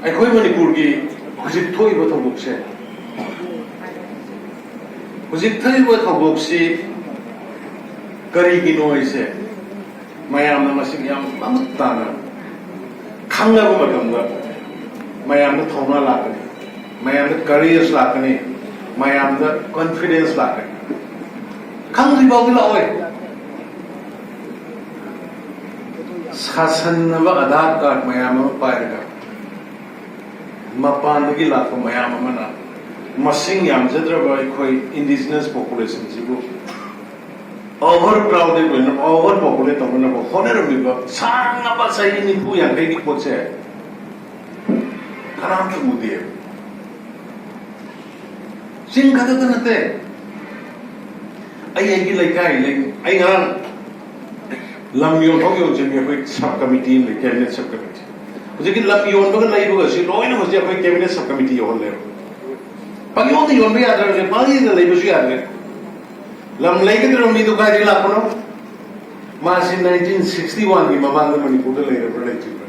ꯑꯩꯈꯣꯏ ꯃꯅꯤꯄꯨꯔꯒꯤ ꯍꯧꯖꯤꯛ ꯊꯣꯛꯏꯕ ꯊꯧꯗꯣꯛꯁꯦ ꯍꯧꯖꯤꯛ ꯊꯣꯛꯏꯕ ꯊꯧꯗꯣꯛꯁꯤ ꯀꯔꯤꯒꯤꯅꯣ ꯍꯥꯏꯁꯦ ꯃꯌꯥꯝꯅ ꯃꯁꯤꯡ ꯌꯥꯝ ꯃꯃꯨꯠ ꯇꯥꯅ ꯈꯪꯂꯕ ꯃꯇꯝꯗ ꯃꯌꯥꯝꯗ ꯊꯧꯅꯥ ꯂꯥꯛꯀꯅꯤ, ꯃꯌꯥꯝꯗ ꯀꯔꯦꯖ ꯂꯥꯛꯀꯅꯤ, ꯃꯌꯥꯝꯗ ꯀꯣꯟꯐꯤꯗꯦꯟꯁ ꯂꯥꯛꯀꯅꯤ. ꯈꯪꯗ꯭ꯔꯤꯐꯥꯎꯗꯤ ꯂꯥꯛꯑꯣꯏ. ꯁꯥꯁꯟꯅꯕ ꯑꯙꯥꯔ ꯀꯥꯔꯗ ꯃꯌꯥꯝ ꯑꯃ ꯄꯥꯏꯔꯒ ꯃꯄꯥꯟꯗꯒꯤ ꯂꯥꯛꯄ ꯃꯌꯥꯝ ꯑꯃꯅ ꯃꯁꯤꯡ ꯌꯥꯝꯖꯗ꯭ꯔꯕ ꯑꯩꯈꯣꯏ ꯏꯟꯗꯤꯖꯤꯅꯁ ꯄꯣꯄꯨꯂꯦꯁꯟꯁꯤꯕꯨ ꯑꯣꯚꯔ ꯀ꯭ꯔꯥꯎꯗꯦꯗ ꯑꯣꯏꯅ ꯑꯣꯚꯔ ꯄꯣꯄꯨꯂꯦꯠ ꯇꯧꯅꯅꯕ ꯍꯣꯠꯅꯔꯝꯃꯤꯕ ꯁꯥꯡꯉꯕ ꯆꯍꯤ 40-50ꯒꯤ ꯄꯣꯠꯁꯦ ꯀꯅꯥꯝꯇ ꯎꯗꯦꯕ. ꯆꯤꯡ ꯈꯛꯇ ꯅꯠꯇꯦ, ꯑꯩꯒꯤ ꯂꯩꯀꯥꯏ ꯑꯩ ꯉꯔꯥꯡ ꯂꯝ ꯌꯣꯟꯊꯣꯛ ꯌꯣꯟꯁꯤꯟꯒꯤ ꯑꯩꯈꯣꯏ ꯁꯕ ꯀꯃꯤꯇꯤ ꯑꯃ ꯂꯩ, ꯀꯦꯕꯤꯅꯦꯠ ꯁꯕ ꯀꯃꯤꯇꯤ. ꯍꯧꯖꯤꯛꯀꯤ ꯂꯝ ꯌꯣꯟꯕꯒ ꯂꯩꯕꯒꯁꯤ ꯂꯣꯏꯅ ꯍꯧꯖꯤꯛ ꯑꯩꯈꯣꯏ ꯀꯦꯕꯤꯅꯦꯠ ꯁꯕ ꯀꯃꯤꯇꯤ ꯌꯧꯍꯜꯂꯦꯕ. ꯄꯪꯌꯣꯟꯗ ꯌꯣꯟꯕ ꯌꯥꯗ꯭ꯔꯕꯁꯦ ꯄꯪꯂꯩꯗ ꯂꯩꯕꯁꯨ ꯌꯥꯗ꯭ꯔꯦ. ꯂꯝ ꯂꯩꯒꯗꯧꯔꯕ ꯃꯤꯗꯨ ꯀꯥꯏꯗꯒꯤ ꯂꯥꯛꯄꯅꯣ? ꯃꯥꯁꯤ 1961ꯒꯤ ꯃꯃꯥꯡꯗ ꯃꯅꯤꯄꯨꯔꯗ ꯂꯩꯔꯕ꯭ꯔꯥ ꯂꯩꯇ꯭ꯔꯤꯕ꯭ꯔꯥ?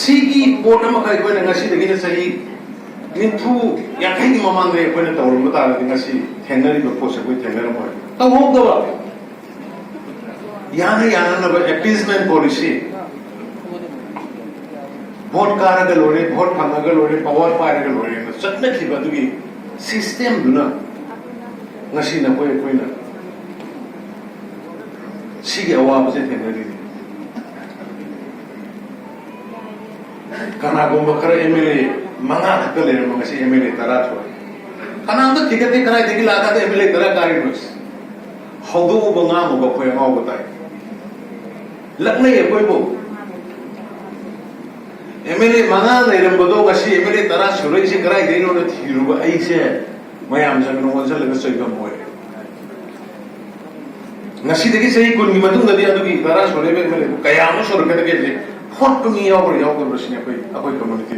ꯁꯤꯒꯤ ꯄꯣꯠ ꯑꯃꯈꯛ ꯑꯩꯈꯣꯏꯅ ꯉꯁꯤꯗꯒꯤꯅ ꯆꯍꯤ 40-50ꯒꯤ ꯃꯃꯥꯡꯗ ꯑꯩꯈꯣꯏꯅ ꯇꯧꯔꯝꯕ ꯇꯥꯔꯒꯗꯤ ꯉꯁꯤ ꯊꯦꯡꯅꯔꯤꯕ ꯄꯣꯠꯁꯦ ꯑꯩꯈꯣꯏ ꯊꯦꯡꯅꯔꯝꯃꯣꯏ. ꯇꯧꯍꯧꯗꯕ ꯌꯥꯅꯅꯕ ꯑꯦꯄꯤꯁꯃꯦꯟ ꯄꯣꯂꯤꯁꯤ, ꯚꯣꯠ ꯀꯥꯔꯒ ꯂꯣꯏꯔꯦ, ꯚꯣꯠ ꯐꯪꯉꯒ ꯂꯣꯏꯔꯦ, ꯄꯋꯥꯔ ꯄꯥꯏꯔꯒ ꯂꯣꯏꯔꯦ ꯆꯠꯅꯈꯤꯕ ꯑꯗꯨꯒꯤ ꯁꯤꯁꯇꯦꯝꯗꯨꯅ ꯉꯁꯤꯅ ꯑꯩꯈꯣꯏꯅ ꯁꯤꯒꯤ ꯑꯋꯥꯕꯁꯦ ꯊꯦꯡꯅꯔꯤꯅꯤ. ꯀꯅꯥꯒꯨꯝꯕ ꯈꯔ MLA 5 ꯈꯛꯇ ꯂꯩꯔꯝꯕ ꯉꯁꯤ MLA 10 ꯊꯣꯛꯑꯦ. ꯀꯅꯥꯝꯇ ꯊꯤꯒꯠꯇꯦ ꯀꯗꯥꯏꯗꯒꯤ ꯂꯥꯛꯑꯒ MLA 10 ꯀꯥꯔꯤꯅꯣ? ꯍꯧꯗꯣꯛꯎꯕ ꯉꯥꯡꯉꯨꯕ ꯑꯩꯈꯣꯏ ꯑꯉꯥꯎꯕ ꯇꯥꯏ. ꯂꯛꯅꯩ ꯑꯩꯈꯣꯏꯕꯨ. MLA 5 ꯂꯩꯔꯝꯕꯗꯣ ꯉꯁꯤ MLA 10 ꯁꯨꯔꯛꯏꯁꯦ ꯀꯗꯥꯏꯗꯒꯤꯅꯣꯅ ꯊꯤꯔꯨꯕ ꯑꯩꯁꯦ ꯃꯌꯥꯝꯁꯤꯡꯅ ꯑꯣꯟꯁꯤꯜꯂꯒ ꯆꯩꯐꯝ ꯑꯣꯏ. ꯉꯁꯤꯗꯒꯤ ꯆꯍꯤ 10ꯒꯤ ꯃꯇꯨꯡꯗꯗꯤ ꯑꯗꯨꯒꯤ 10 ꯁꯨꯔꯛꯏꯕ MLA ꯀꯌꯥꯃꯨꯛ ꯁꯨꯔꯛꯀꯗꯒꯦ ꯚꯣꯠꯇꯨ ꯃꯤ ꯌꯥꯎꯕ꯭ꯔꯥ ꯌꯥꯎꯗꯕ꯭ꯔꯥ ꯁꯤꯅꯤ ꯑꯩꯈꯣꯏ ꯀꯝꯃꯨꯅꯤꯇꯤ.